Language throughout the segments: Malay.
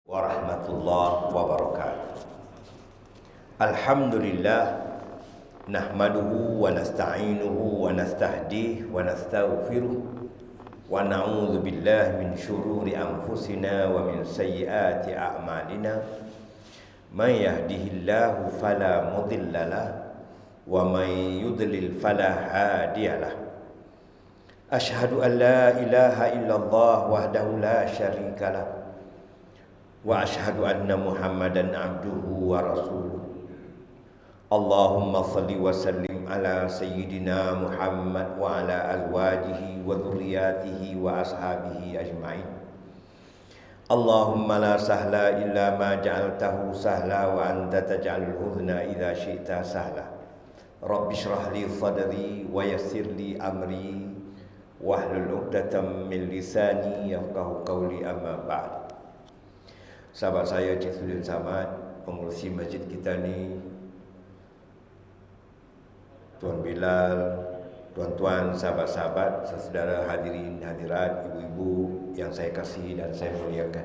warahmatullahi wabarakatuh. Alhamdulillah nahmaduhu wa nasta'inuhu wa nastahdihi wa nastaghfiruh wa na'udzu billahi min syururi anfusina wa min sayyiati a'malina. May yahdihillahu fala mudhillalah wa may yudlil fala hadiyalah. Asyhadu an la ilaha illallah wahdahu la syarikalah wa asyhadu anna Muhammadan abduhu wa rasuluh. Allahumma salli wa sallim ala sayyidina Muhammad wa ala azwajihi wa dhurriyyatihi wa ashabihi ajma'in. Allahumma la sahla illa ma ja'altahu sahla wa anta taj'alul huzna idza syi'ta sahla. Rabbi shrah li sadri wa yassir li amri wahlul 'uqdatam min lisani yafqahu qawli, amma ba'd. Sahabat saya Cik Sulin Samad, pengurusi masjid kita ni, Tuan Bilal, tuan-tuan, sahabat-sahabat, saudara hadirin hadirat, ibu-ibu yang saya kasihi dan saya muliakan.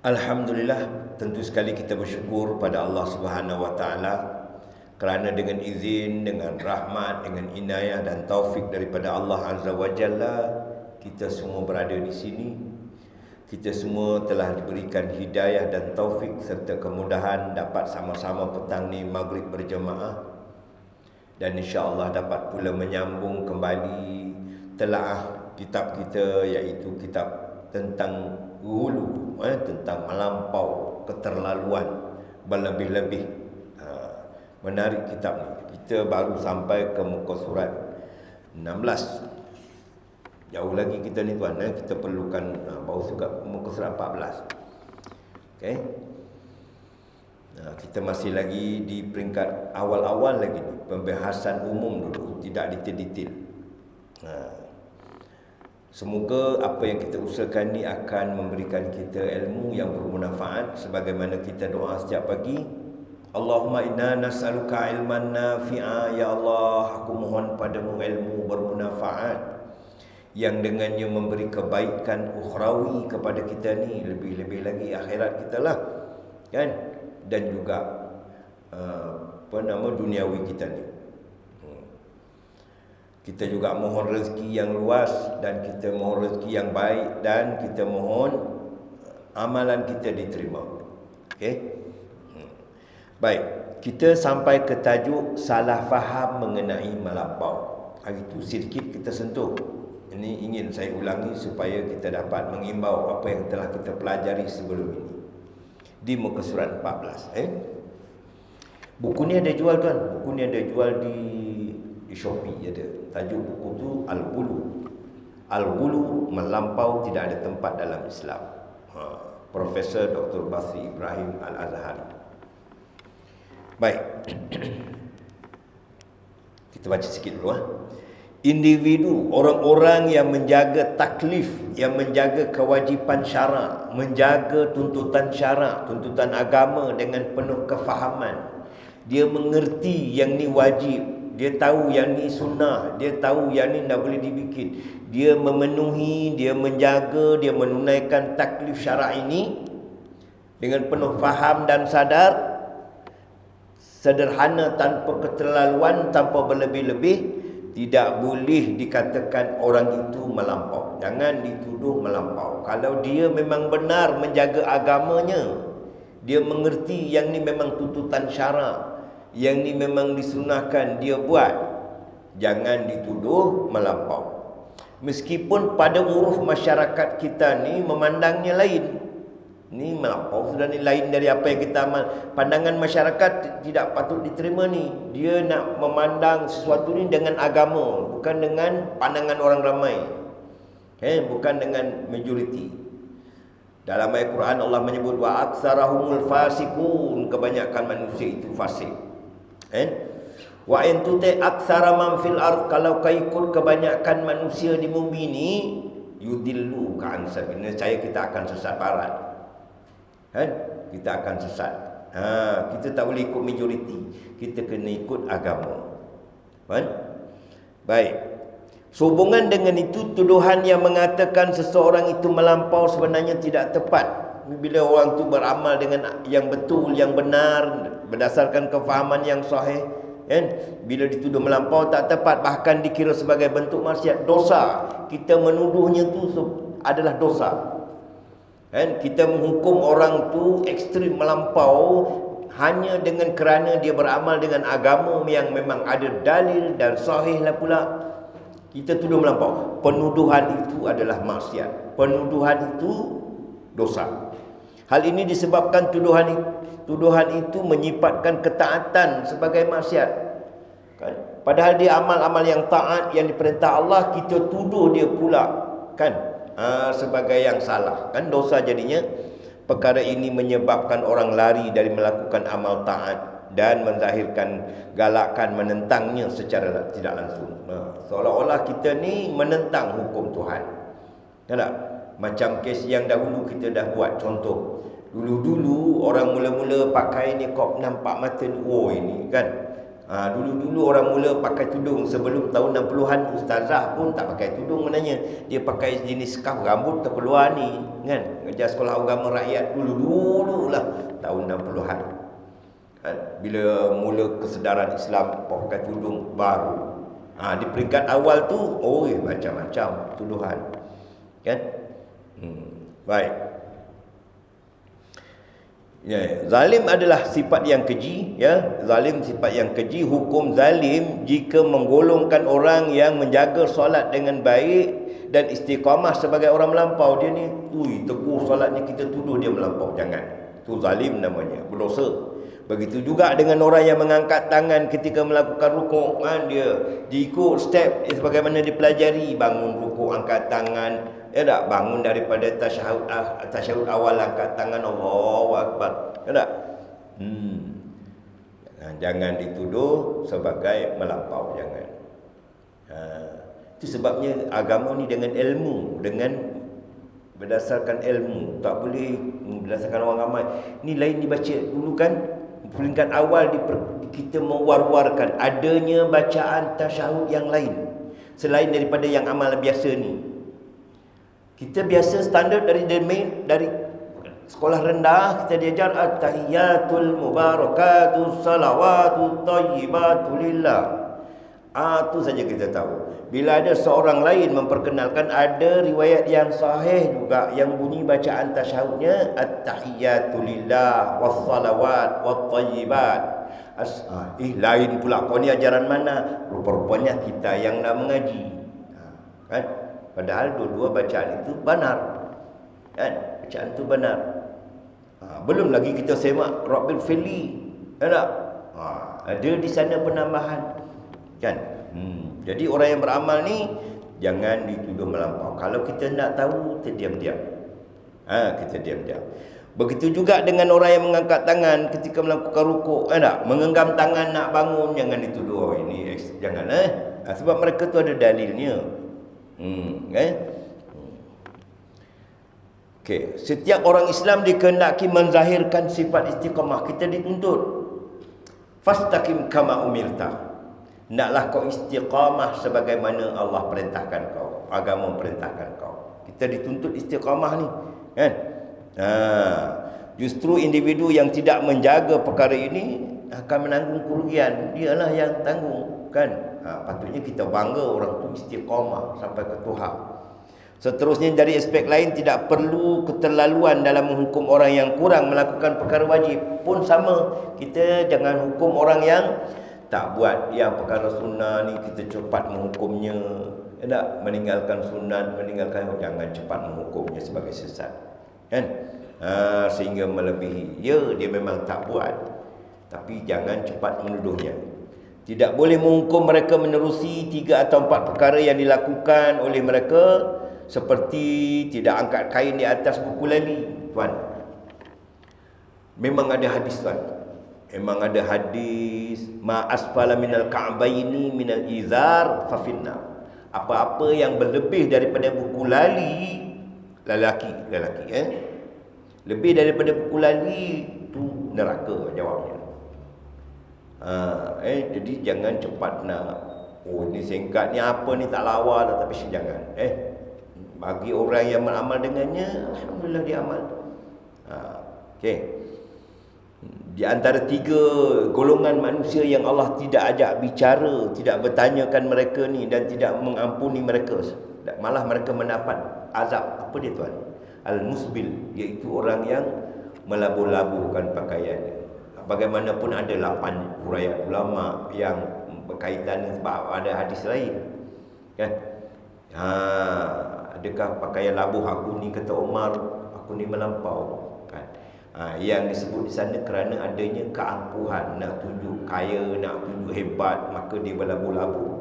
Alhamdulillah, tentu sekali kita bersyukur pada Allah Subhanahu wa taala kerana dengan izin, dengan rahmat, dengan inayah dan taufik daripada Allah Azza wa Jalla, kita semua berada di sini. Kita semua telah diberikan hidayah dan taufik serta kemudahan dapat sama-sama petang ni maghrib berjemaah, dan insya-Allah dapat pula menyambung kembali telaah kitab kita, iaitu kitab tentang hulu, tentang melampau, keterlaluan, berlebih-lebih. Menarik kitab ni. Kita baru sampai ke muka surat 16. Jauh lagi kita ni tuan, kita perlukan baru juga muka surat 14. Okey. Kita masih lagi di peringkat awal-awal lagi ni, pembahasan umum dulu, tidak detail-detail. Semoga apa yang kita usahakan ni akan memberikan kita ilmu yang bermanfaat, sebagaimana kita doa setiap pagi. Allahumma inna nas'aluka ilman nafi'a, ya Allah, aku mohon padamu ilmu bermanfaat yang dengannya memberi kebaikan ukhrawi kepada kita ni, lebih-lebih lagi akhirat kita lah, kan, dan juga duniawi kita ni. Kita juga mohon rezeki yang luas, dan kita mohon rezeki yang baik, dan kita mohon amalan kita diterima. Okey. Baik, kita sampai ke tajuk salah faham mengenai melampau. Hari itu sedikit kita sentuh. Ini ingin saya ulangi supaya kita dapat mengimbau apa yang telah kita pelajari sebelum ini di muka surat 14. Buku ni ada jual tuan. Buku ni ada jual di Shopee ada. Tajuk buku tu Al-Ghulu. Al-Ghulu, melampau tidak ada tempat dalam Islam. Profesor Dr. Basri Ibrahim Al-Azhari. Baik. Kita baca sikit dulu. Individu, orang-orang yang menjaga taklif, yang menjaga kewajipan syarak, menjaga tuntutan syarak, tuntutan agama dengan penuh kefahaman. Dia mengerti yang ni wajib, dia tahu yang ni sunnah, dia tahu yang ni tak boleh dibikin. Dia memenuhi, dia menjaga, dia menunaikan taklif syarak ini dengan penuh faham dan sadar, sederhana, tanpa keterlaluan, tanpa berlebih-lebih. Tidak boleh dikatakan orang itu melampau. Jangan dituduh melampau. Kalau dia memang benar menjaga agamanya, dia mengerti yang ni memang tuntutan syarak, yang ni memang disunahkan, dia buat, jangan dituduh melampau. Meskipun pada uruf masyarakat kita ni memandangnya lain. Ni melampau sudah ni lain dari apa yang kita amal. Pandangan masyarakat tidak patut diterima ni. Dia nak memandang sesuatu ni dengan agama, bukan dengan pandangan orang ramai, bukan dengan majoriti. Dalam ayat Quran Allah menyebut wa aktsarahumul fasikun, kebanyakan manusia itu fasik. Wa in tuti aktsara man fil ard, kalau kau ikut kebanyakan manusia di bumi ni, yudillu ka an sabilillah, saya kita akan sesat barat. Kita akan sesat. Kita tak boleh ikut majoriti, kita kena ikut agama. Baik. Sehubungan dengan itu, tuduhan yang mengatakan seseorang itu melampau sebenarnya tidak tepat. Bila orang itu beramal dengan yang betul, yang benar, berdasarkan kefahaman yang sahih, kan? Bila dituduh melampau tak tepat, bahkan dikira sebagai bentuk maksiat, dosa. Kita menuduhnya itu adalah dosa. Kan? Kita menghukum orang tu ekstrim melampau hanya dengan kerana dia beramal dengan agama yang memang ada dalil dan sahih lah pula. Kita tuduh melampau. Penuduhan itu adalah maksiat. Penuduhan itu dosa. Hal ini disebabkan tuduhan itu menyifatkan ketaatan sebagai maksiat. Kan? Padahal dia amal-amal yang taat, yang diperintah Allah, kita tuduh dia pula kan sebagai yang salah. Kan dosa jadinya. Perkara ini menyebabkan orang lari dari melakukan amal taat dan menzahirkan galakan menentangnya secara tidak langsung. Seolah-olah kita ni menentang hukum Tuhan. Tak? Macam kes yang dahulu kita dah buat contoh. Dulu-dulu orang mula-mula pakai niqab nampak mata ni. Oh ini kan. Dulu-dulu orang mula pakai tudung. Sebelum tahun 60-an ustazah pun tak pakai tudung menanya. Dia pakai jenis scarf rambut terkeluar ni kan. Kerja sekolah agama rakyat dulu-dulu lah tahun 60-an. Bila mula kesedaran Islam pakai tudung baru. Di peringkat awal tu macam-macam tuduhan. Kan? Baik. Ya, zalim adalah sifat yang keji, ya. Zalim sifat yang keji. Hukum zalim jika menggolongkan orang yang menjaga solat dengan baik dan istiqamah sebagai orang melampau. Dia ni, teguh solatnya, kita tuduh dia melampau. Jangan. Itu zalim namanya, berdosa. Begitu juga dengan orang yang mengangkat tangan ketika melakukan rukuk, kan, dia ikut step sebagaimana dipelajari, bangun rukuk angkat tangan, ya tak, bangun daripada tasyahud awal angkat tangan, Allahu akbar, ya tak. Jangan dituduh sebagai melampau, jangan. Itu sebabnya agama ni dengan ilmu, dengan berdasarkan ilmu, tak boleh berdasarkan orang ramai. Ni lain dibaca dulu kan. Peringkat awal kita mewar-warkan adanya bacaan tasyahud yang lain selain daripada yang amal biasa ni. Kita biasa standard dari sekolah rendah, kita diajar at-tahiyatul mubarakatuh salawatut thayyibatu lillah. Itu saja kita tahu. Bila ada seorang lain memperkenalkan, ada riwayat yang sahih juga yang bunyi bacaan tasyahudnya at-tahiyatu lillah wassalawat wattayyibat. Lain pula, kau ni ajaran mana? Rupa-rupanya kita yang dah mengaji. Kan? Padahal dua-dua bacaan itu benar. Kan? Bacaan itu benar. Belum lagi kita semak Rabbil Fili. Ada di sana penambahan. Kan? Jadi orang yang beramal ni jangan dituduh melampau. Kalau kita nak tahu, kita diam-diam. Kita diam-diam. Begitu juga dengan orang yang mengangkat tangan ketika melakukan rukuk, mengenggam tangan nak bangun, jangan dituduh ini jangan sebab mereka tu ada dalilnya. Okey, setiap orang Islam dikehendaki menzahirkan sifat istiqamah. Kita dituntut fastaqim kama umirta. Naklah kau istiqamah sebagaimana Allah perintahkan kau, agama perintahkan kau. Kita dituntut istiqamah ni, kan? Justru individu yang tidak menjaga perkara ini akan menanggung kerugian. Dialah yang tanggung, kan? Patutnya kita bangga orang tu istiqamah sampai ke Tuhan. Seterusnya dari aspek lain, tidak perlu keterlaluan dalam menghukum orang yang kurang melakukan perkara wajib. Pun sama, kita jangan hukum orang yang tak buat yang perkara sunnah ni, kita cepat menghukumnya. Tak, meninggalkan sunat, jangan cepat menghukumnya sebagai sesat, kan? Sehingga melebihi. Dia memang tak buat, tapi jangan cepat menuduhnya. Tidak boleh menghukum mereka menerusi 3 atau 4 perkara yang dilakukan oleh mereka, seperti tidak angkat kain di atas buku lali. Tuan, memang ada hadis, tuan. Memang ada hadis, ma asfala minal ka'baini minal izar fa finnar. Apa-apa yang berlebih daripada buku lali, lelaki, lebih daripada buku lali tu neraka, jawabnya. Jadi jangan cepat nak Oh ni singkat ni apa ni tak lawa dah, tapi jangan. Bagi orang yang beramal dengannya, alhamdulillah dia amal. Okey. Di antara 3 golongan manusia yang Allah tidak ajak bicara, tidak bertanyakan mereka ni dan tidak mengampuni mereka, malah mereka mendapat azab. Apa dia tuan? Al-musbil, iaitu orang yang melabur-laburkan pakaiannya. Bagaimanapun ada 8 huraian ulama yang berkaitan sebab ada hadis lain. Kan? Adakah pakaian labuh aku ni, kata Umar, aku ni melampau. Kan? Yang disebut di sana kerana adanya keangkuhan, nak tunjuk kaya, nak tunjuk hebat, maka dia berlabuh-labuh.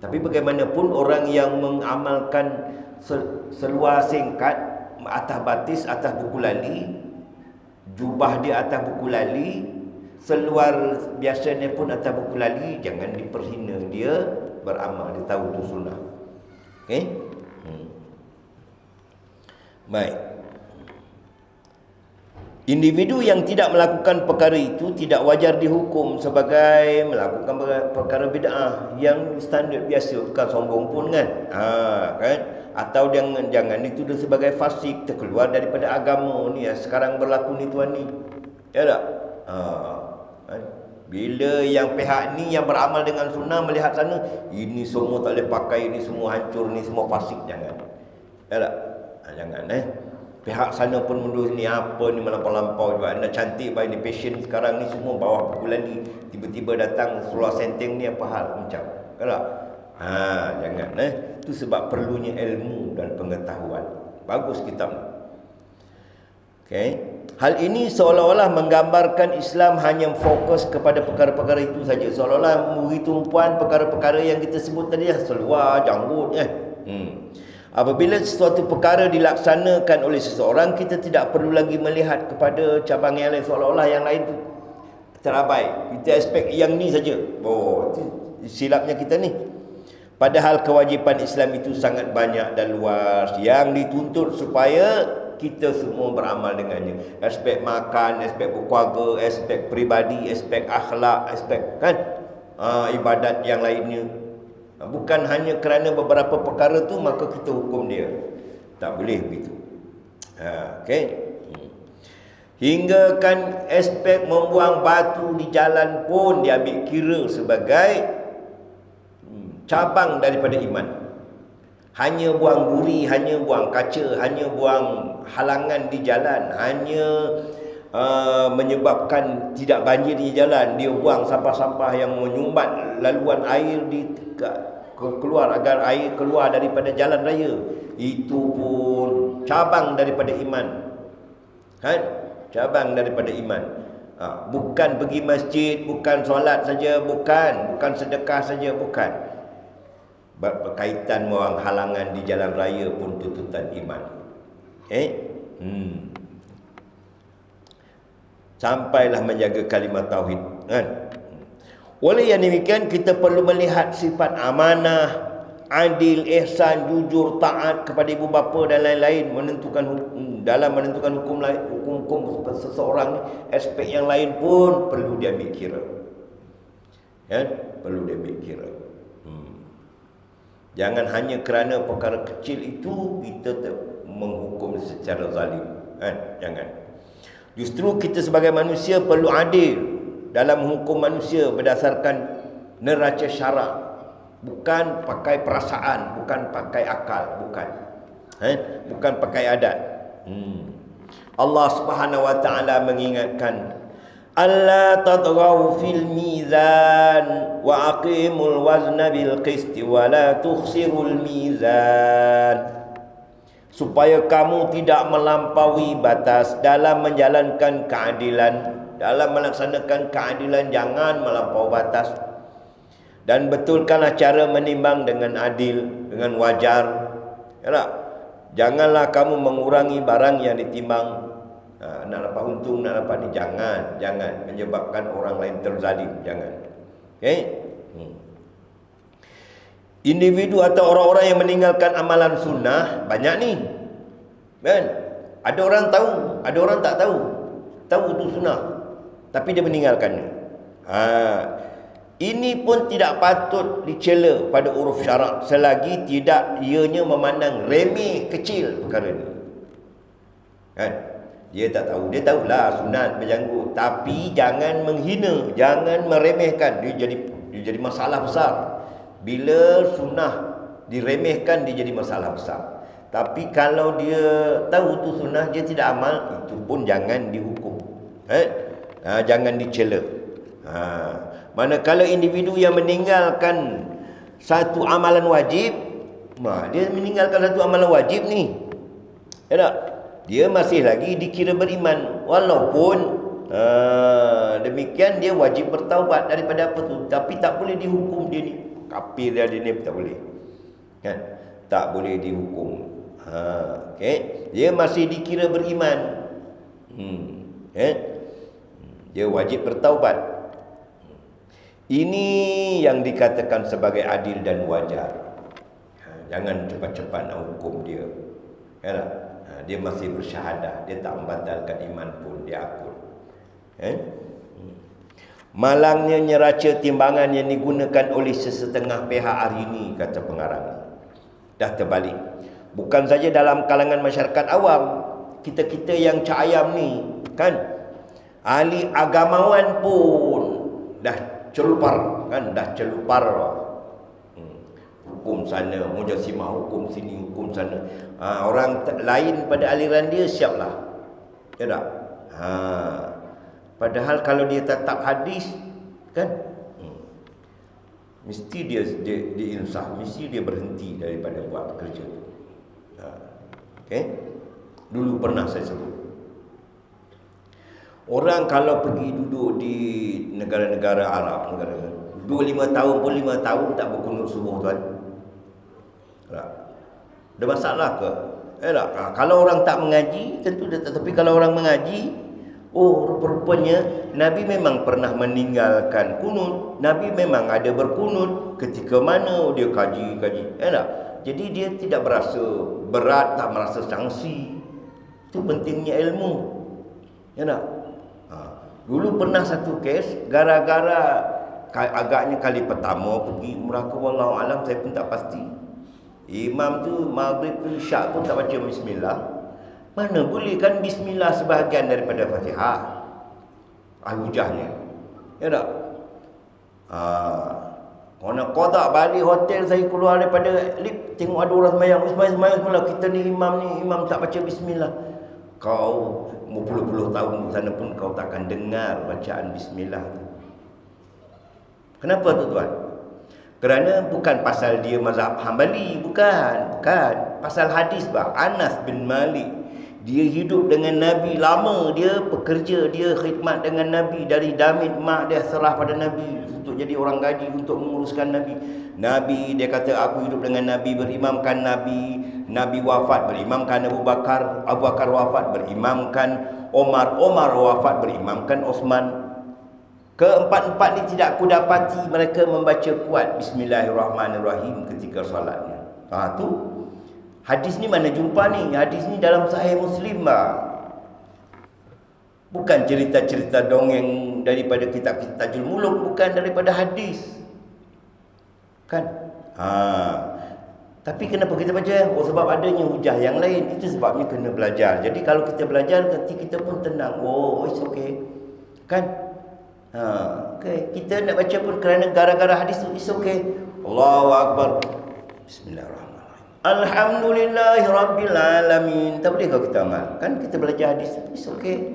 Tapi bagaimanapun orang yang mengamalkan seluar singkat, atas batis, atas buku lali, jubah dia atas buku lali, seluar biasanya pun atas buku lali, jangan diperhina. Dia beramal, dia tahu itu sunnah. Okey? Baik. Individu yang tidak melakukan perkara itu tidak wajar dihukum sebagai melakukan perkara bid'ah yang standard biasa, bukan sombong pun kan. Kan? Atau jangan dituduh sebagai fasik, terkeluar daripada agama ni yang sekarang berlaku ni tuan ni. Ya tak? Kan? Bila yang pihak ni yang beramal dengan sunnah melihat sana, ini semua tak boleh pakai, ini semua hancur, ini semua fasik, jangan. Ya tak? Jangan pihak sana pun mundur, ni apa ni melampau-lampau juga, nak cantik baik ni fashion sekarang ni semua bawah bulan ni, tiba-tiba datang seluar senteng ni apa hal macam. Kalau jangan itu sebab perlunya ilmu dan pengetahuan. Bagus kitab ni. Okey. Hal ini seolah-olah menggambarkan Islam hanya fokus kepada perkara-perkara itu saja. Seolah-olah memberi tumpuan perkara-perkara yang kita sebut tadi, seluar, janggut. Apabila sesuatu perkara dilaksanakan oleh seseorang, kita tidak perlu lagi melihat kepada cabang yang lain, seolah-olah yang lain tu terabai. Kita aspek yang ni saja. Oh, silapnya kita ni. Padahal kewajipan Islam itu sangat banyak dan luas yang dituntut supaya kita semua beramal dengannya. Aspek makan, aspek berkeluarga, aspek peribadi, aspek akhlak, aspek kan ibadat yang lainnya. Bukan hanya kerana beberapa perkara tu maka kita hukum dia. Tak boleh begitu. Okey. Hingga kan aspek membuang batu di jalan pun diambil kira sebagai cabang daripada iman. Hanya buang duri, hanya buang kaca, hanya buang halangan di jalan, hanya menyebabkan tidak banjir di jalan, dia buang sampah-sampah yang menyumbat laluan air keluar, agar air keluar daripada jalan raya, itu pun cabang daripada iman. Kan? Cabang daripada iman. Bukan pergi masjid, bukan solat saja, bukan sedekah saja, bukan. Berkaitan dengan halangan di jalan raya pun tuntutan iman. Sampailah menjaga kalimat tauhid, kan? Oleh yang demikian, kita perlu melihat sifat amanah, adil, ihsan, jujur, taat kepada ibu bapa dan lain-lain dalam menentukan hukum seseorang. Aspek yang lain pun perlu diambil kira. Kan? Perlu diambil kira. Jangan hanya kerana perkara kecil itu kita menghukum secara zalim. Kan? Jangan. Justru kita sebagai manusia perlu adil dalam hukum manusia berdasarkan neraca syarak, bukan pakai perasaan, bukan pakai akal, bukan pakai adat. Allah Subhanahu wa taala mengingatkan, alla tadghaw fil mizan wa aqimul wazna bil qisti wa la tukhsirul mizan. Supaya kamu tidak melampaui batas dalam menjalankan keadilan. Dalam melaksanakan keadilan, jangan melampau batas. Dan betulkanlah cara menimbang dengan adil, dengan wajar. Ya tak? Janganlah kamu mengurangi barang yang ditimbang. Nak dapat untung, nak dapat ni. Jangan menyebabkan orang lain terzalim. Jangan. Okey? Individu atau orang-orang yang meninggalkan amalan sunnah banyak ni. Kan? Ada orang tahu, ada orang tak tahu. Tahu itu sunnah, tapi dia meninggalkannya. Ini pun tidak patut dicela pada uruf syarak selagi tidak ianya memandang remeh kecil perkara ini. Kan? Dia tak tahu, dia tahulah sunat berjanggut, tapi jangan menghina, jangan meremehkan. Dia jadi masalah besar. Bila sunnah diremehkan, dia jadi masalah besar. Tapi kalau dia tahu tu sunnah, dia tidak amal, itu pun jangan dihukum. Jangan dicela. Manakala individu yang meninggalkan satu amalan wajib, dia meninggalkan satu amalan wajib ni, ya tak? Dia masih lagi dikira beriman, walaupun demikian dia wajib bertaubat daripada apa tu, tapi tak boleh dihukum dia ni kafir, dia ni tak boleh, kan? Tak boleh dihukum. Okay? Dia masih dikira beriman. Dia wajib bertaubat. Ini yang dikatakan sebagai adil dan wajar. Jangan cepat-cepat nak hukum dia. Ya tak? Dia masih bersyahadah, dia tak membatalkan iman pun, dia akul. Malangnya neraca timbangan yang digunakan oleh sesetengah pihak hari ini, kata pengarang. Dah terbalik. Bukan saja dalam kalangan masyarakat awam, kita-kita yang cak ayam ni, kan? Ahli agamawan pun dah celupar, kan? Dah celupar. Hukum sana, Mujassimah hukum sini, hukum sana. Orang lain pada aliran dia siaplah. Ya tak? Padahal kalau dia tetap hadis, kan? Mesti dia insaf, mesti dia berhenti daripada buat kerja. Okey? Dulu pernah saya sebut. Orang kalau pergi duduk di negara-negara Arab, 2-5 tahun pun 5 tahun tak berkunut subuh, tuan. Ada masalah ke? Kalau orang tak mengaji, tentu dia tak. Tapi kalau orang mengaji, rupanya Nabi memang pernah meninggalkan kunut. Nabi memang ada berkunut ketika mana dia kaji. Jadi dia tidak berasa berat, tak merasa sanksi. Itu pentingnya ilmu. Ya tak? Dulu pernah satu kes, gara-gara agaknya kali pertama pergi umrah ke, wallahu alam, saya pun tak pasti. Imam tu maghrib tu syak pun tak baca bismillah. Mana boleh, kan bismillah sebahagian daripada Fatihah. Hujahnya. Ya tak? Kalau nak qada balik hotel, saya keluar daripada lift, tengok ada orang sembahyang semula. Kita ni imam tak baca bismillah. Kau berpuluh-puluh tahun di sana pun kau takkan dengar bacaan bismillah. Kenapa tu, tuan? Kerana bukan pasal dia mazhab Hambali, bukan. Pasal hadis bah. Anas bin Malik, dia hidup dengan Nabi lama, dia pekerja, dia khidmat dengan Nabi dari damit mak dia serah pada Nabi untuk jadi orang gaji untuk menguruskan Nabi. Nabi dia kata, aku hidup dengan Nabi, berimamkan Nabi wafat, berimamkan Abu Bakar wafat, berimamkan Omar wafat, berimamkan Osman. Keempat-empat ni tidak aku dapati mereka membaca kuat Bismillahirrahmanirrahim ketika solatnya. Tu hadis ni mana jumpa ni? Hadis ni dalam Sahih Muslim lah. Bukan cerita-cerita dongeng daripada kitab-kitab Tajul Muluk, bukan daripada hadis. Kan? Tapi kenapa kita baca? Sebab adanya hujah yang lain. Itu sebabnya kena belajar. Jadi kalau kita belajar, nanti kita pun tenang. It's okay. Kan? Okay. Kita nak baca pun kerana gara-gara hadis tu, it's okay. Allahu Akbar. Bismillahirrahmanirrahim. Alhamdulillahi Rabbil Alamin. Tak boleh kalau kita amal. Kan kita belajar hadis, it's okay.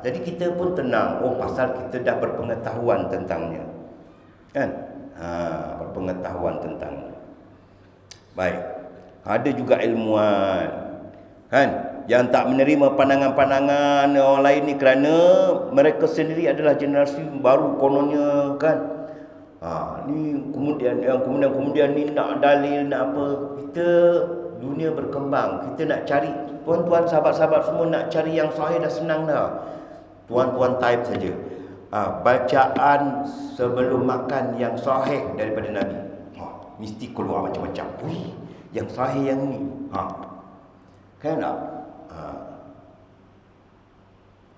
Jadi kita pun tenang. Pasal kita dah berpengetahuan tentangnya. Kan? Berpengetahuan tentangnya. Baik. Ada juga ilmuwan, kan, yang tak menerima pandangan-pandangan orang lain ni kerana mereka sendiri adalah generasi baru kononnya, kan. Ni kemudian ni nak dalil, nak apa. Kita dunia berkembang, kita nak cari, tuan-tuan sahabat-sahabat semua nak cari yang sahih dah senang dah. Tuan-tuan type saja. Bacaan sebelum makan yang sahih daripada Nabi. Mesti keluar macam-macam. Yang sahih yang ni. Kan tak?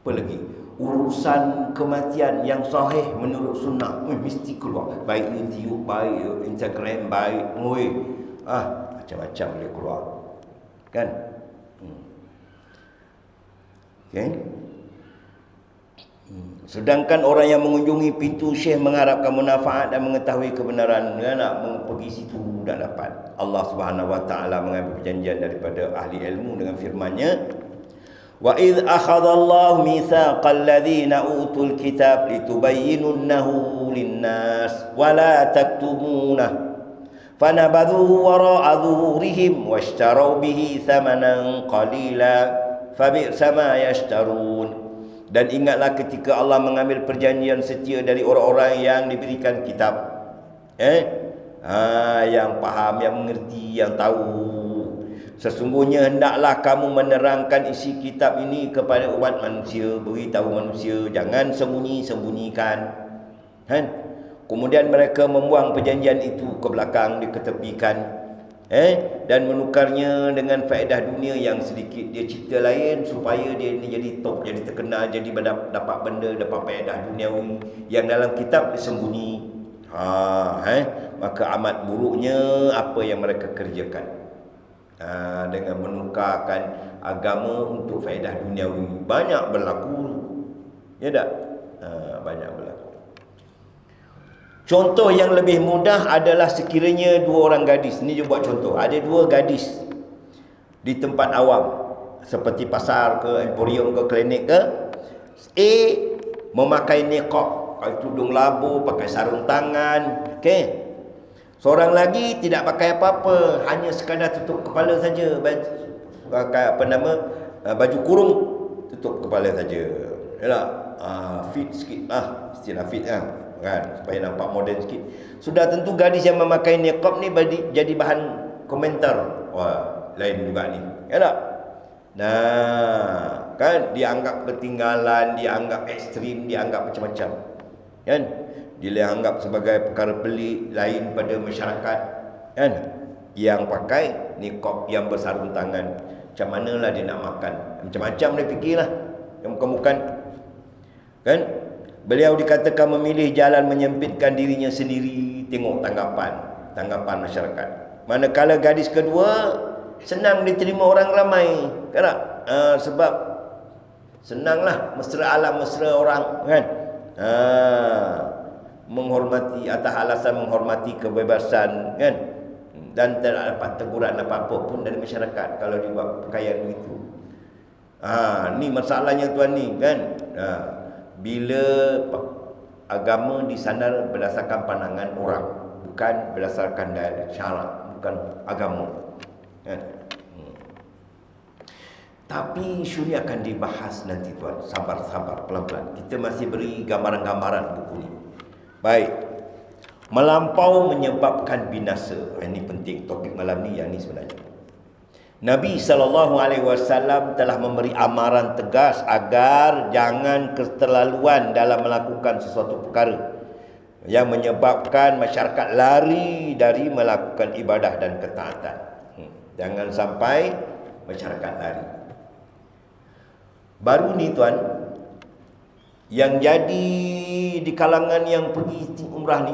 Apa lagi? urusan kematian yang sahih menurut sunnah, mesti keluar. Baik YouTube, baik Instagram, baik macam-macam boleh keluar. Kan? Okay. Sedangkan orang yang mengunjungi pintu syekh mengharapkan manfaat dan mengetahui kebenaran, dia nak pergi situ tak dapat. Allah Subhanahu Wa Taala mengambil perjanjian daripada ahli ilmu dengan firman-Nya, wa idh akhadallahu mitsaqal ladzina utul kitab litubayyinunnahu lin-nas wa la taktumunah fanabadhuhu wara'a dhuhurihim washtaraw bihi thamanan qalila fabi'sa ma yashtarun. Dan ingatlah ketika Allah mengambil perjanjian setia dari orang-orang yang diberikan kitab, yang faham, yang mengerti, yang tahu. Sesungguhnya hendaklah kamu menerangkan isi kitab ini kepada umat manusia, beritahu manusia, jangan sembunyi-sembunyikan. Kemudian mereka membuang perjanjian itu ke belakang, diketepikan, dan menukarnya dengan faedah dunia yang sedikit. Dia cerita lain supaya dia ni jadi top, jadi terkenal, jadi dapat benda, dapat faedah duniawi yang dalam kitab disembunyi. Maka amat buruknya apa yang mereka kerjakan, dengan menukarkan agama untuk faedah duniawi. Banyak berlaku, ya tak? Banyak berlaku. Contoh yang lebih mudah adalah sekiranya dua orang gadis. Ini dia buat contoh. Ada dua gadis di tempat awam, seperti pasar ke, emporium ke, klinik ke. A memakai niqab, pakai tudung labu, pakai sarung tangan. Okey. Seorang lagi tidak pakai apa-apa, hanya sekadar tutup kepala saja. Pakai baju kurung, tutup kepala saja. Yalah, fit sikit. Istilah fit kan, supaya nampak moden sikit. Sudah tentu gadis yang memakai niqab ni jadi bahan komentar. Wah, lain juga ni. Ya tak? Nah, kan dianggap ketinggalan, dianggap ekstrim, dianggap macam-macam. Kan? Dianggap sebagai perkara pelik lain pada masyarakat. Kan? Yang pakai niqab, yang bersarung tangan. Macam manalah dia nak makan? Macam-macam dia fikirlah. Yang bukan-bukan. Kan? Beliau dikatakan memilih jalan menyempitkan dirinya sendiri. Tengok tanggapan masyarakat. Manakala gadis kedua senang diterima orang ramai. Kan tak? Sebab senanglah, mesra alam, mesra orang, kan? Menghormati, atas alasan menghormati kebebasan, kan? Dan tidak dapat teguran apa-apa pun dari masyarakat kalau dia buat pakaian begitu. Ni masalahnya tuan ni, kan? Bila agama disandar berdasarkan pandangan orang, bukan berdasarkan syarak, bukan agama, kan? Tapi isu ni akan dibahas nanti tuan. Sabar-sabar, pelan-pelan. Kita masih beri gambaran-gambaran buku ni. Baik. Melampau menyebabkan binasa. Ini penting topik malam ni, yang ni sebenarnya. Nabi SAW telah memberi amaran tegas agar jangan keterlaluan dalam melakukan sesuatu perkara yang menyebabkan masyarakat lari dari melakukan ibadah dan ketaatan. Jangan sampai masyarakat lari. Baru ni tuan, yang jadi di kalangan yang pergi umrah ni,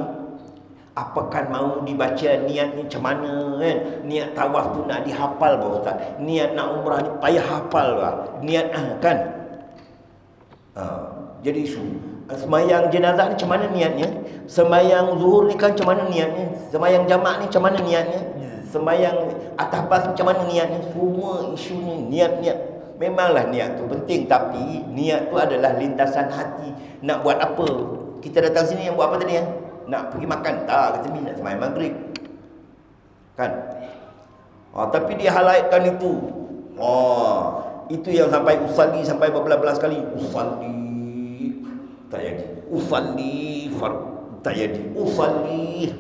apakah mau dibaca niat ni macam mana, kan? Niat tawaf tu nak dihafal bah ustaz. Niat nak umrah ni payah hafal bah. Niat kan. Jadi isu. Semayang jenazah ni macam mana niatnya? Semayang zuhur ni kan macam mana niatnya? Semayang jamak ni macam mana niatnya? Semayang atas bas macam mana niatnya? Semua isu ni niat-niat. Memanglah niat tu penting, tapi niat tu adalah lintasan hati. Nak buat apa? Kita datang sini yang buat apa tadi ya? Nak pergi makan? Tak, kata ni nak sembahyang maghrib. Kan? Tapi dia highlightkan itu. Itu yang sampai usalli, sampai beberapa kali. Usalli tak jadi. Usalli tak jadi. Usalli.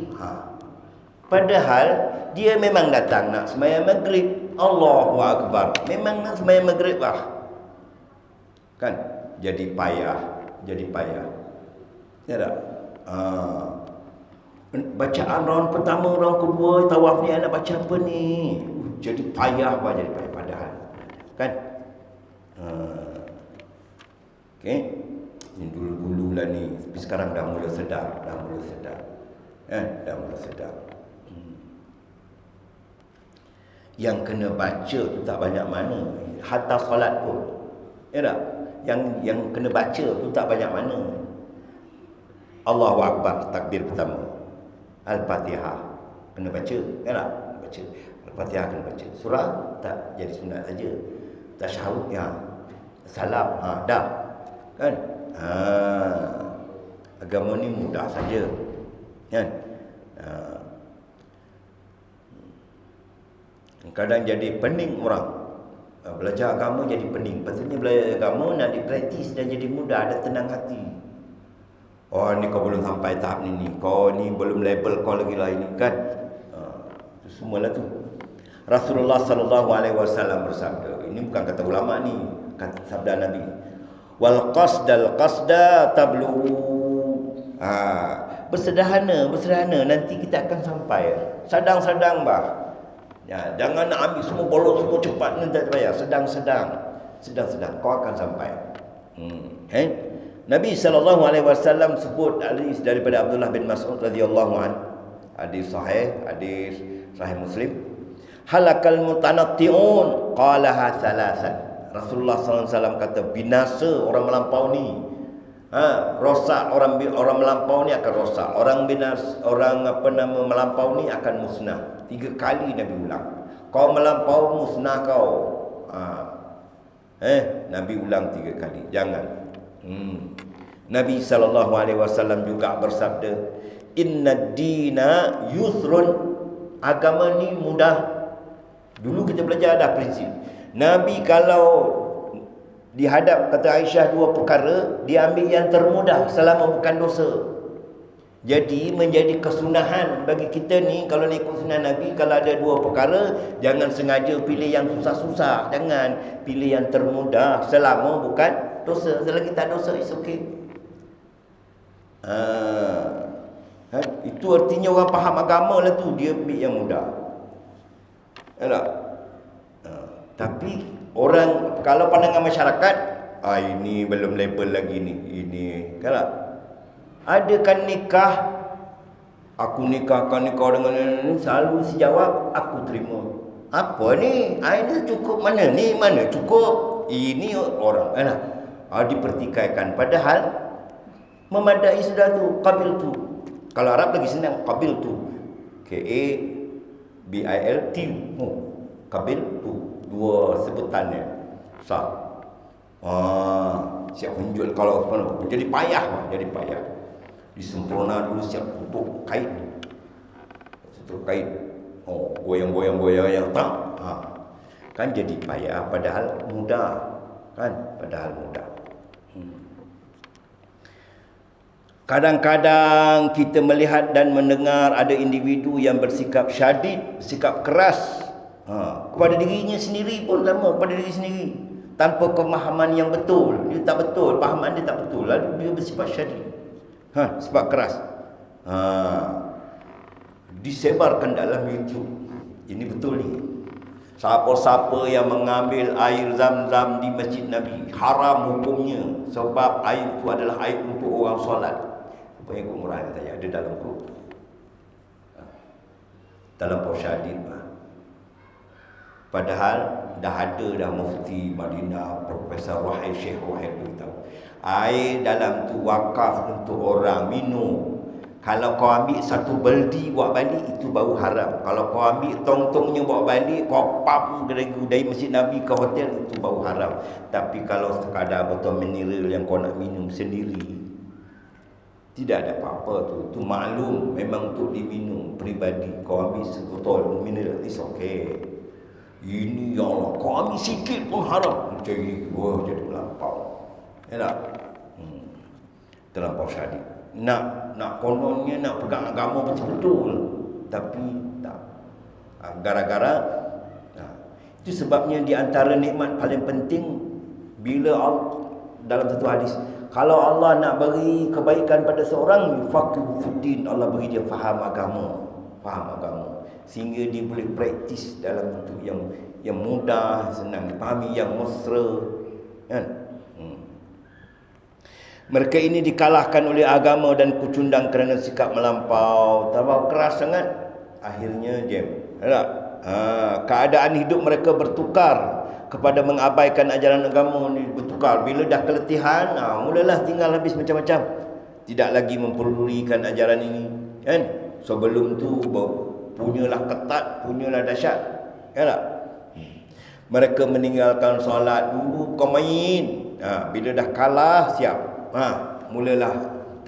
Padahal dia memang datang nak sembahyang maghrib. Allahu Akbar. Memang nak sembahyang maghrib lah. Kan? Jadi payah. Ya tak? Bacaan round pertama, round kedua, tawaf ni nak baca apa ni? Jadi payah padahal. Kan? Okey. Ini dulu-dulu lah ni, tapi sekarang dah mula sedar, dah mula sedar. Dah mula sedar. Yang kena baca tu tak banyak mana, hatta solat pun. Ya tak? Yang kena baca tu tak banyak mana. Allahu Akbar, takbir pertama. Al-Fatihah kena baca, ya tak? Baca. Al-Fatihah kena baca. Surah tak jadi sunat saja. Tasyahud ya. Salam dah. Kan? Agama ni mudah saja. Kan? Kadang jadi pening orang. Belajar agama jadi pening. Patutnya belajar agama nak dipraktis dan jadi mudah, ada tenang hati. Oh ni kau belum sampai tahap ni, kau ni belum level kau lagi lah ini kan. Itu semualah tu. Rasulullah sallallahu alaihi wasallam bersabda. Ini bukan kata ulama ni, kata sabda Nabi. Wal qasda tablu. Bersederhana nanti kita akan sampai. Sedang-sedang bah. Ya, jangan nak ambil semua bolos semua cepat nanti tak payah. Sedang-sedang kau akan sampai. Nabi sallallahu alaihi wasallam sebut hadis daripada Abdullah bin Mas'ud radhiyallahu an. Hadis sahih Muslim. Halakal mutanatti'un qalaha thalathan. Rasulullah sallallahu alaihi wasallam kata binasa orang melampau ni. Rosak orang melampau ni akan rosak. Orang melampau ni akan musnah. 3 kali Nabi ulang. Kau melampau musnah kau. Nabi ulang 3 kali. Jangan. Nabi sallallahu alaihi wasallam juga bersabda, "Innad dina yusrun." Agama ni mudah. Dulu kita belajar ada prinsip. Nabi kalau dihadap kata Aisyah 2 perkara, dia ambil yang termudah selama bukan dosa. Jadi menjadi kesunahan bagi kita ni, kalau nak ikut sunnah Nabi, kalau ada 2 perkara, jangan sengaja pilih yang susah-susah. Jangan pilih yang termudah selama bukan dosa. Selagi tak dosa, it's okay. Itu artinya orang faham agama lah tu, dia ambil yang mudah. Tak? Tapi orang kalau pandangan masyarakat, ini belum level lagi ni. Ini kan? Adakan nikah, aku nikahkan nikah dengan ini, selalu si jawab, aku terima. Apa ni? Ini cukup mana? Ni mana cukup? Ini orang kan? Dipertikaikan. Padahal memadai sudah tu, qabil tu. Kalau Arab lagi senang, qabil tu. K-A-B-I-L-T. Qabil tu. 2 sebutannya. Sah. Siap hunjul kalau jadi payah. Disempurna dulu, siap tutup kait. Goyang tak. Kan jadi payah padahal mudah. Kadang-kadang kita melihat dan mendengar ada individu yang bersikap syadid, bersikap keras kepada dirinya sendiri pun sama, kepada diri sendiri, tanpa pemahaman yang betul. Dia tak betul, pahaman dia tak betul, lalu dia bersifat syadid, sebab keras. Disebarkan dalam YouTube. Ini betul ni. Siapa-siapa yang mengambil air Zam-Zam di Masjid Nabi, haram hukumnya, sebab air itu adalah air untuk orang solat. Apa yang Quran kata ada dalam grup. Dalam Syadid. Padahal dah ada dah mufti Madinah, Profesor Wahid, Syekh Wahid beritahu, air dalam tu wakaf untuk orang minum. Kalau kau ambil 1 beldi buat balik, itu baru haram. Kalau kau ambil tong-tongnya buat balik, kau pam dari Masjid Nabi ke hotel, itu baru haram. Tapi kalau sekadar botol mineral yang kau nak minum sendiri, tidak ada apa-apa tu. Itu maklum, memang untuk diminum peribadi. Kau ambil sebotol mineral, it's okay. Ini ya Allah, kau ambil sikit pun haram. Jadi melampau. Ya tak? Terlampau syadid. Nak kononnya nak pegang agama betul-betul, tapi tak. Gara-gara itu sebabnya di antara nikmat paling penting bila Allah, dalam satu hadis, kalau Allah nak beri kebaikan pada seorang, yufaqihu fiddin, Allah beri dia faham agama, sehingga dia boleh praktis dalam bentuk yang mudah, senang dipahami, yang mesra, kan? Mereka ini dikalahkan oleh agama dan kucundang kerana sikap melampau. Tambah keras sangat, akhirnya jam. Keadaan hidup mereka bertukar kepada mengabaikan ajaran agama ni, bertukar. Bila dah keletihan, mulalah tinggal habis macam-macam. Tidak lagi memperdulikan ajaran ini, kan? Sebelum tu punyalah ketat, punyalah dahsyat, kan tak? Mereka meninggalkan solat dulu, kau main. Bila dah kalah, siap. Mulalah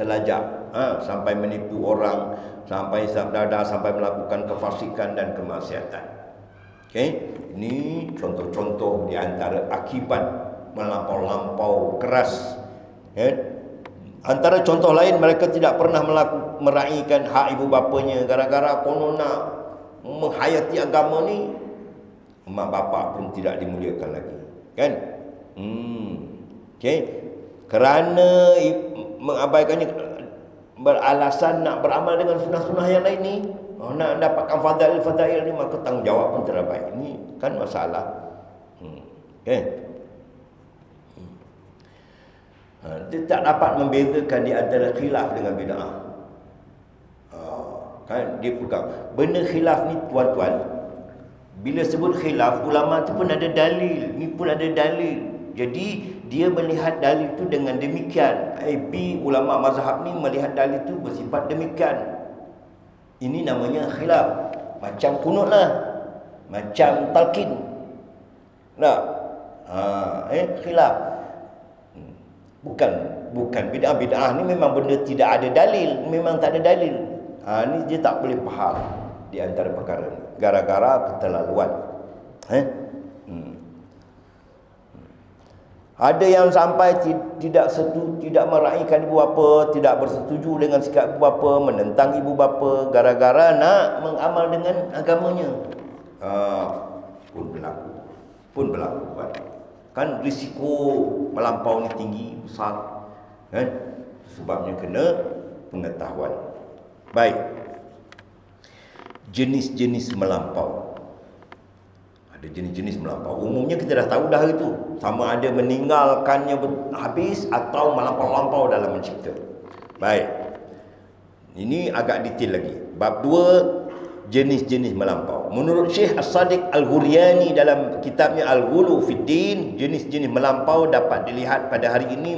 terlajak, sampai menipu orang, sampai hisap dadah, sampai melakukan kefasikan dan kemaksiatan. Okay? Ini contoh-contoh di antara akibat melampau-lampau keras. Antara contoh lain, mereka tidak pernah meraihkan hak ibu bapanya. Gara-gara konon nak menghayati agama ni, mak bapak pun tidak dimuliakan lagi, kan? Okay? Kerana mengabaikannya, beralasan nak beramal dengan sunnah-sunnah yang lain ni, nak dapatkan fadail ni, maka tanggungjawab pun terabaikan. Ini kan masalah. Okay? Dia tak dapat membezakan di antara khilaf dengan bid'ah. Kan dia pegang benda khilaf ni, tuan-tuan. Bila sebut khilaf, ulama tu pun ada dalil, ni pun ada dalil. Jadi dia melihat dalil tu dengan demikian. Ulama mazhab ni melihat dalil tu bersifat demikian. Ini namanya khilaf. Macam kunut lah, macam talqin. Tak? Khilaf. Bukan bid'ah ni memang benda tidak ada dalil, memang tak ada dalil. Ni dia tak boleh faham di antara perkara ni, gara-gara keterlaluan. Ada yang sampai tidak meraihkan ibu bapa, tidak bersetuju dengan sikap ibu bapa, menentang ibu bapa gara-gara nak mengamal dengan agamanya. Pun berlaku kan risiko melampau ni tinggi, besar, kan? Sebabnya kena pengetahuan. Baik. Jenis-jenis melampau. Ada jenis-jenis melampau. Umumnya kita dah tahu dah itu. Sama ada meninggalkannya habis atau melampau-lampau dalam mencipta. Baik. Ini agak detail lagi. Bab 2, jenis-jenis melampau. Menurut Syekh As-Sadiq Al-Ghuryani dalam kitabnya Al-Ghulu Fiddin, jenis-jenis melampau dapat dilihat pada hari ini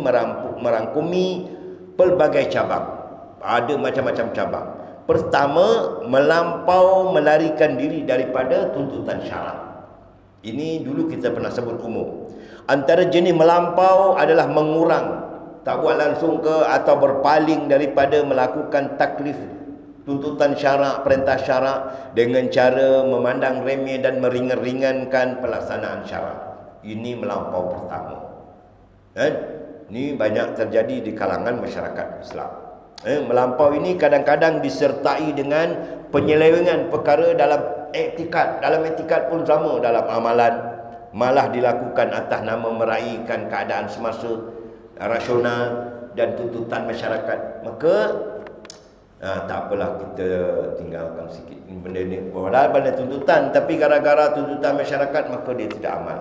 merangkumi pelbagai cabang. Ada macam-macam cabang. Pertama, melampau melarikan diri daripada tuntutan syarak. Ini dulu kita pernah sebut umum. Antara jenis melampau adalah mengurang, tak buat langsung ke atau berpaling daripada melakukan taklif tuntutan syarak, perintah syarak dengan cara memandang remeh dan meringan-ringankan pelaksanaan syarak. Ini melampau pertama. Ini banyak terjadi di kalangan masyarakat Islam. Melampau ini kadang-kadang disertai dengan penyelewengan perkara dalam etikad. Dalam etikad pun sama, dalam amalan malah dilakukan atas nama meraihkan keadaan semasa rasional dan tuntutan masyarakat. Maka tak apalah, kita tinggalkan sikit benda ni. Padahal benda tuntutan, tapi gara-gara tuntutan masyarakat maka dia tidak amal.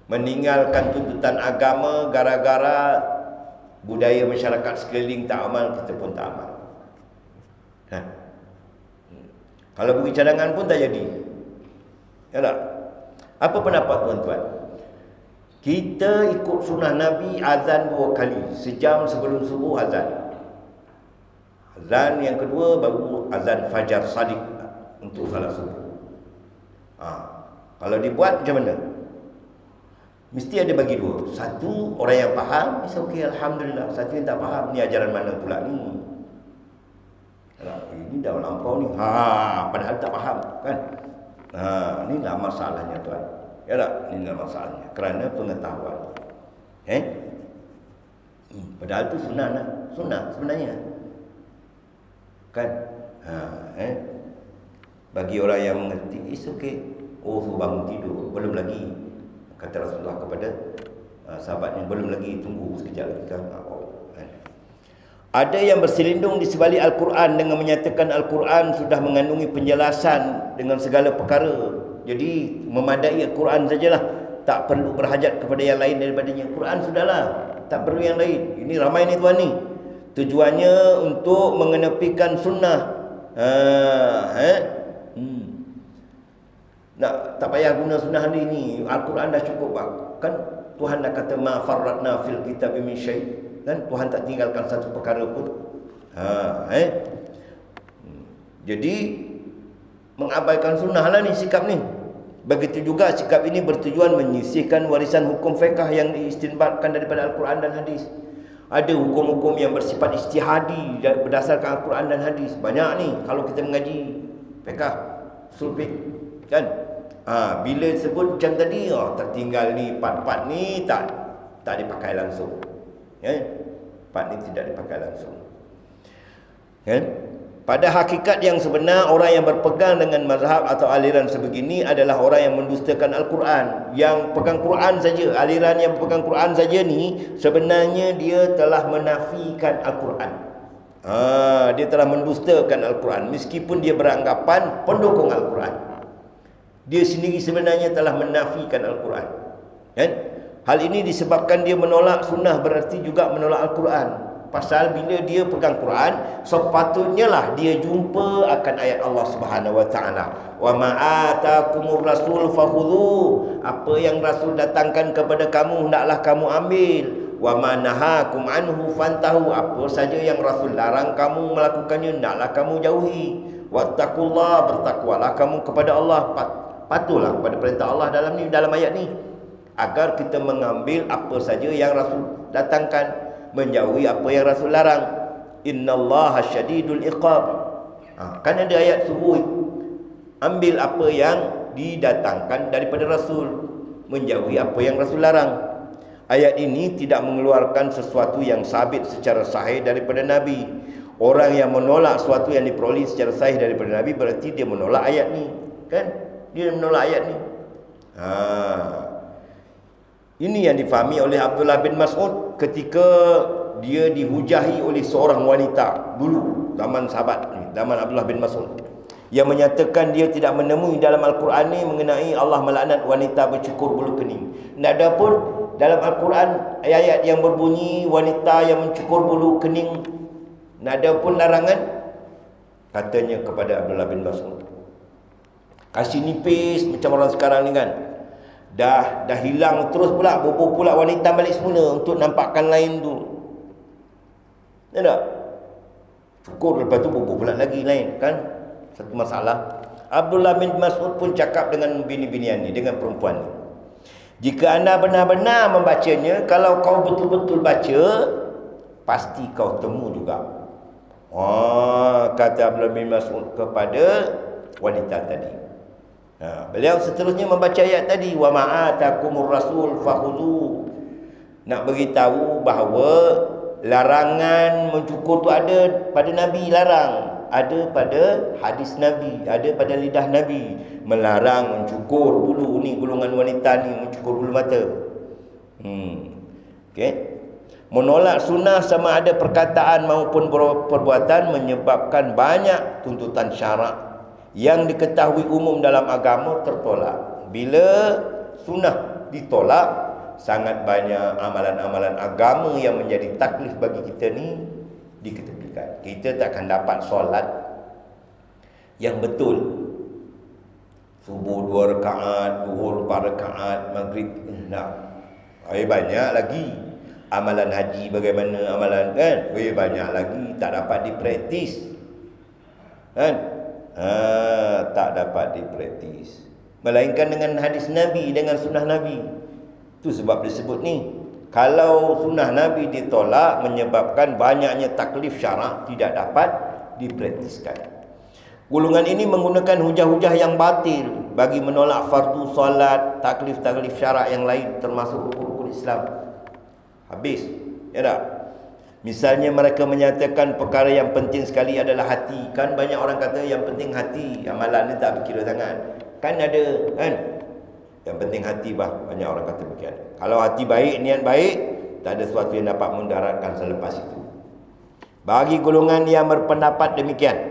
Meninggalkan tuntutan agama gara-gara budaya masyarakat sekeliling tak amal, kita pun tak amal. Kalau bagi cadangan pun tak jadi. Ya tak? Apa pendapat tuan-tuan? Kita ikut sunnah Nabi, azan 2 kali, sejam sebelum subuh azan. Azan yang kedua baru azan fajar sadiq untuk salat subuh. Kalau dibuat macam mana? Mesti ada bagi dua. Satu, orang yang faham, it's okay, alhamdulillah. Satu yang tak faham, ni ajaran mana pula ni? Ini dah melampau ni. Padahal tak faham, kan? Ni lah masalahnya, tuan. Ya tak? Ni lah masalahnya. Kerana pengetahuan. Padahal tu sunnah lah. Sunnah sebenarnya. Kan? Bagi orang yang mengerti, it's okay. Suruh bangun tidur, belum lagi. Kata Rasulullah kepada sahabatnya, belum lagi, tunggu sekejap lagi kan. Ada yang berselindung di sebalik Al-Quran dengan menyatakan Al-Quran sudah mengandungi penjelasan dengan segala perkara. Jadi memadai Al-Quran sajalah, tak perlu berhajat kepada yang lain daripadanya. Quran sudahlah, tak perlu yang lain. Ini ramai ni tuan ni. Tujuannya untuk mengenepikan sunnah. Nak tak payah guna sunnah hari ni. Al-Quran dah cukup kan. Tuhan dah kata ma farratna fil kitab min syai'. Kan Tuhan tak tinggalkan satu perkara pun. Jadi mengabaikan sunnah lah ni sikap ni. Begitu juga sikap ini bertujuan menyisihkan warisan hukum fiqh yang diistinbatkan daripada Al-Quran dan hadis. Ada hukum-hukum yang bersifat ijtihadi berdasarkan Al-Quran dan hadis. Banyak ni kalau kita mengaji fiqh, usul fiqh, kan? Bila sebut macam tadi, tertinggal ni part-part ni tak dipakai langsung. Part ni tidak dipakai langsung. Kan? Pada hakikat yang sebenar, orang yang berpegang dengan mazhab atau aliran sebegini adalah orang yang mendustakan Al-Quran. Yang pegang Quran saja, aliran yang pegang Quran saja ni, sebenarnya dia telah menafikan Al-Quran. Dia telah mendustakan Al-Quran, meskipun dia beranggapan pendukung Al-Quran. Dia sendiri sebenarnya telah menafikan Al-Quran. Kan? Hal ini disebabkan dia menolak sunnah, berarti juga menolak Al-Quran. Pasal bila dia pegang Quran, sepatutnya lah dia jumpa akan ayat Allah Subhanahu Wa Taala. Wa ma atakumur rasul fakhudhu. Apa yang Rasul datangkan kepada kamu hendaklah kamu ambil. Wa ma nahakum anhu fantahu. Apa saja yang Rasul larang kamu melakukannya hendaklah kamu jauhi. Wattaqullah, bertakwalah kamu kepada Allah. Patuhlah kepada perintah Allah dalam ayat ni, agar kita mengambil apa saja yang Rasul datangkan, menjauhi apa yang Rasul larang. Innallaha syadidul iqab. Kan ada ayat subuh, ambil apa yang didatangkan daripada Rasul, menjauhi apa yang Rasul larang. Ayat ini tidak mengeluarkan sesuatu yang sabit secara sahih daripada Nabi. Orang yang menolak sesuatu yang diperoleh secara sahih daripada Nabi, berarti dia menolak ayat ni. Kan? Dia menolak ayat ni. Ini yang difahami oleh Abdullah bin Mas'ud ketika dia dihujahi oleh seorang wanita dulu, zaman sahabat ni, zaman Abdullah bin Mas'ud, yang menyatakan dia tidak menemui dalam Al-Quran ni mengenai Allah melaknat wanita bercukur bulu kening. Tak ada pun dalam Al-Quran ayat-ayat yang berbunyi wanita yang mencukur bulu kening. Tak ada pun larangan. Katanya kepada Abdullah bin Mas'ud, kasih nipis macam orang sekarang ni kan. Dah hilang terus pula, bobo pula wanita balik semula untuk nampakkan lain tu. Ya tak? Cukur lepas tu bobo pula lagi lain kan. Satu masalah. Abdullah bin Mas'ud pun cakap dengan bini-binian ni, dengan perempuan ni, jika anda benar-benar membacanya, kalau kau betul-betul baca, pasti kau temu juga. Kata Abdullah bin Mas'ud kepada wanita tadi. Beliau seterusnya membaca ayat tadi, wa ma'atakumur rasul fakhudhu. Nak beritahu bahawa larangan mencukur tu ada pada Nabi, larang. Ada pada hadis Nabi, ada pada lidah Nabi, melarang mencukur bulu ni, golongan wanita ni mencukur bulu mata. Okey. Menolak sunnah sama ada perkataan maupun perbuatan menyebabkan banyak tuntutan syarak yang diketahui umum dalam agama tertolak. Bila sunnah ditolak, sangat banyak amalan-amalan agama yang menjadi taklif bagi kita ni diketepikan. Kita takkan dapat solat yang betul. Subuh 2 rakaat, zuhur 4 rakaat, maghrib banyak lagi. Amalan haji bagaimana amalan kan? Banyak lagi tak dapat dipraktis. Kan? Tak dapat dipraktis, melainkan dengan hadis Nabi, dengan sunnah Nabi. Itu sebab disebut ni, kalau sunnah Nabi ditolak, menyebabkan banyaknya taklif syarak tidak dapat dipraktiskan. Golongan ini menggunakan hujah-hujah yang batil bagi menolak fardu solat, taklif-taklif syarak yang lain, termasuk rukun-rukun Islam. Habis, ya tak? Misalnya mereka menyatakan perkara yang penting sekali adalah hati. Kan banyak orang kata yang penting hati, amalan ni tak berkira sangat. Kan ada kan, yang penting hati banyak orang kata begitu. Kalau hati baik, niat baik, tak ada sesuatu yang dapat mendaratkan selepas itu. Bagi golongan yang berpendapat demikian,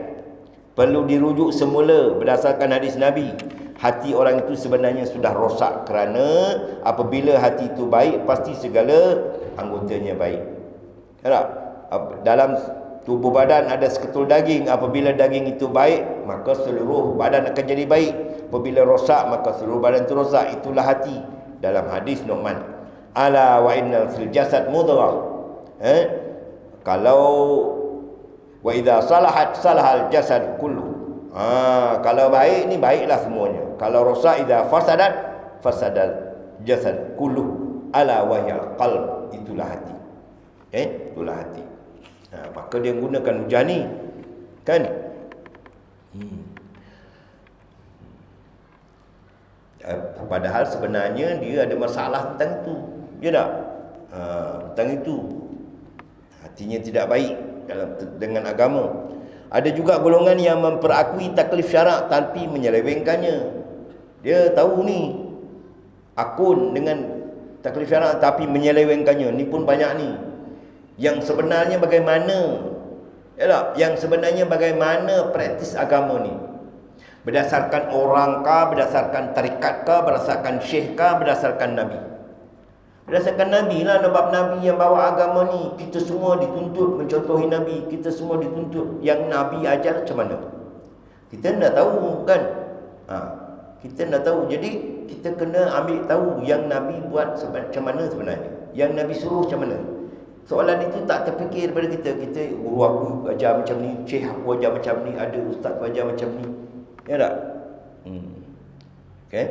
perlu dirujuk semula berdasarkan hadis Nabi. hati orang itu sebenarnya sudah rosak, kerana apabila hati itu baik, pasti segala anggotanya baik. Tak? Dalam tubuh badan ada seketul daging. Apabila daging itu baik, maka seluruh badan akan jadi baik. Apabila rosak, maka seluruh badan itu rosak. Itulah hati. Dalam hadis Nu'man, ala wa innal fil jasad mudghah. Kalau wa idza salahat salahal jasad kullu. Kalau baik ni baiklah semuanya. Kalau rosak, idza fasadat fasadal jasad kullu. Ala wa hiya qalb. Itulah hati. Itulah hati. Maka dia gunakan hujah ni, kan? Padahal sebenarnya dia ada masalah tentang itu. Ya tak? Tentang itu. Hatinya tidak baik dengan agama. Ada juga golongan yang memperakui taklif syarak tapi menyelewengkannya. Dia tahu ni akun dengan taklif syarak tapi menyelewengkannya. Ni pun banyak ni. Yang sebenarnya bagaimana? Ya tak? Yang sebenarnya bagaimana praktis agama ni? Berdasarkan orang kah, berdasarkan tarikat kah, berdasarkan syekh kah, berdasarkan nabi? Berdasarkan nabi lah, sebab nabi yang bawa agama ni. Kita semua dituntut mencontohi nabi. Kita semua dituntut yang nabi ajar macam mana. Kita nak tahu, kan? Kita nak tahu. Jadi kita kena ambil tahu yang nabi buat macam mana sebenarnya, yang nabi suruh macam mana. Soalan itu tak terfikir daripada kita. Kita, guru aku ajar macam ni, syekh aku ajar macam ni, ada ustaz aku ajar macam ni. Ya tak? Okay?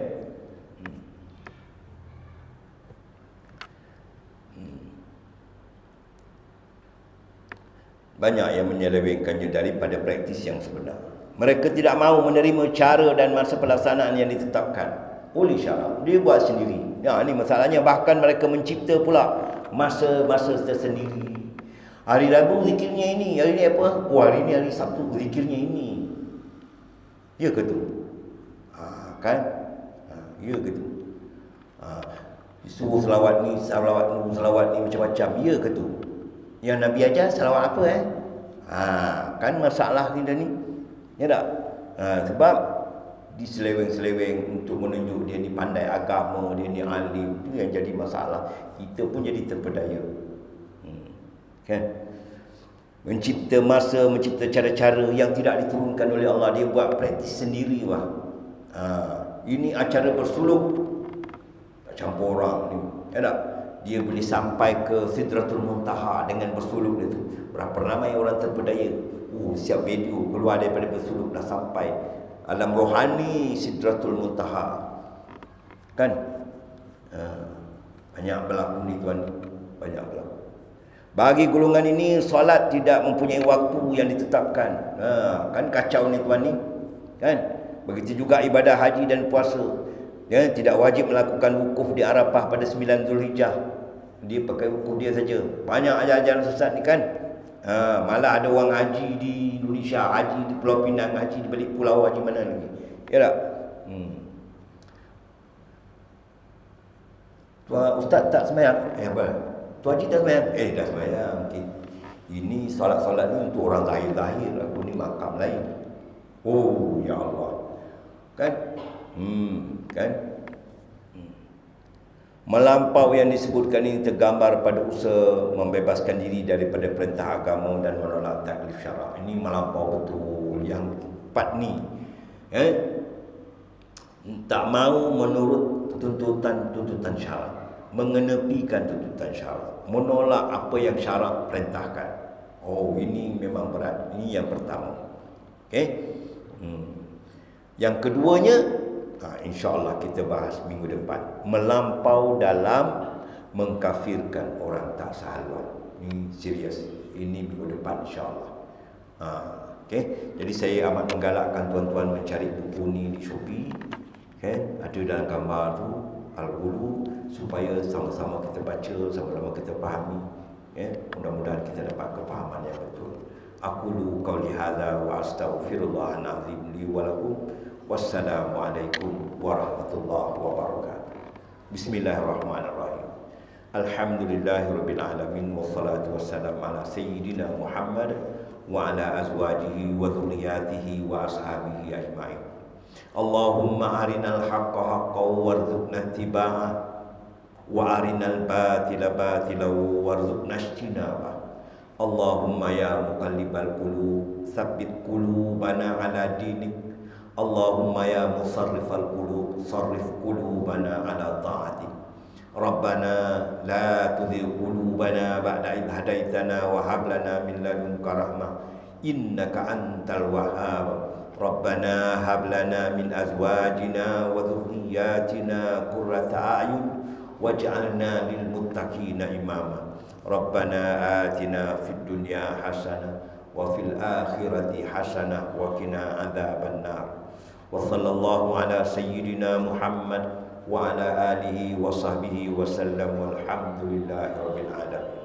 Banyak yang menyelewengkannya daripada praktis yang sebenar. Mereka tidak mahu menerima cara dan masa pelaksanaan yang ditetapkan oleh syarak. Dia buat sendiri. Ini masalahnya. Bahkan mereka mencipta pula masa-masa tersendiri. Hari Rabu zikirnya ini, hari ni apa? Hari ni hari Sabtu zikirnya ini. Ya ke tu? Kan? Ya ke tu? Suruh selawat ni, selawat ni macam-macam. Ya ke tu? Yang Nabi ajar selawat apa Kan masalah kita ni. Ya tak? Sebab diseleweng-seleweng untuk menunjuk dia ni pandai agama, dia ni alim. Itu yang jadi masalah. Kita pun jadi terpedaya. Kan? Mencipta masa, mencipta cara-cara yang tidak diturunkan oleh Allah. Dia buat praktis sendiri lah. Ini acara bersuluk, tak campur orang ni. Ya tak? Dia boleh sampai ke Sidratul Muntaha dengan bersuluk dia tu. Berapa ramai orang terpedaya. Siap video keluar daripada bersuluk, dah sampai alam rohani Sidratul Muntaha. Kan? Banyak berlaku ni tuan. Banyak berlaku. Bagi golongan ini, solat tidak mempunyai waktu yang ditetapkan. Kan kacau ni tuan ni. Kan? Begitu juga ibadah haji dan puasa. Dia tidak wajib melakukan wukuf di Arafah pada 9 Zulhijjah. Dia pakai wukuf dia saja. Banyak ajaran sesat ni kan. Malah ada orang haji di Indonesia, haji di Pulau Pinang, haji di balik pulau, haji mana lagi. Ya tak? Tuan ustaz tak sembahyang? Apa? Tuan haji tak sembahyang? Dah sembahyang. Okay. Ini solat-solat ni untuk orang zahir-zahir. Aku ni makam lain. Oh, ya Allah. Kan? Kan? Melampau yang disebutkan ini tergambar pada usaha membebaskan diri daripada perintah agama dan menolak taklif syarak. Ini melampau betul. Yang empat ni, tak mahu menurut tuntutan syarak, mengenepikan tuntutan syarak, menolak apa yang syarak perintahkan. Oh, ini memang berat. Ini yang pertama. Okey. Yang keduanya, insya-Allah kita bahas minggu depan. Melampau dalam mengkafirkan orang tak sahabat. Ini serius. Ini minggu depan insya-Allah. Okey. Jadi saya amat menggalakkan tuan-tuan mencari buku ni di Shopee. Okey, ada dalam gambar tu Al-Ghulu, supaya sama-sama kita baca, sama-sama kita fahami. Mudah-mudahan kita dapat kefahaman yang betul. Aqulu qauli hadza wa astaghfirullahal azim li wa lakum. Wassalamualaikum warahmatullahi wabarakatuh. Bismillahirrahmanirrahim. Alhamdulillahirabbil alamin wassalatu wassalamu ala sayyidina Muhammad wa ala azwajihi wa dhurriyyatihi wa ashabihi ajmain. Allahumma arinal haqqa haqqan warzuqna ittiba'ah wa arinal batila batilan warzuqna ijtinabah. Allahumma ya muqallibal qulub tsabbit qulubana ala dinik. Allahumma ya musarrifal qulub sarrif qulubana ala ta'atik. Rabbana la tuzigh qulubana ba'da idh hadaitana wa hab lana min ladunka rahmah innaka antal wahhab. Rabbana hab lana min azwajina wa dhurriyyatina qurrata a'yun waj'alna lil muttaqina imama. Rabbana atina fid dunya hasanah wa fil akhirati hasanah wa qina adzabannar. Wa sallallahu ala sayyidina Muhammad wa ala alihi wa sahbihi wa sallam walhamdulillahi rabbil alamin.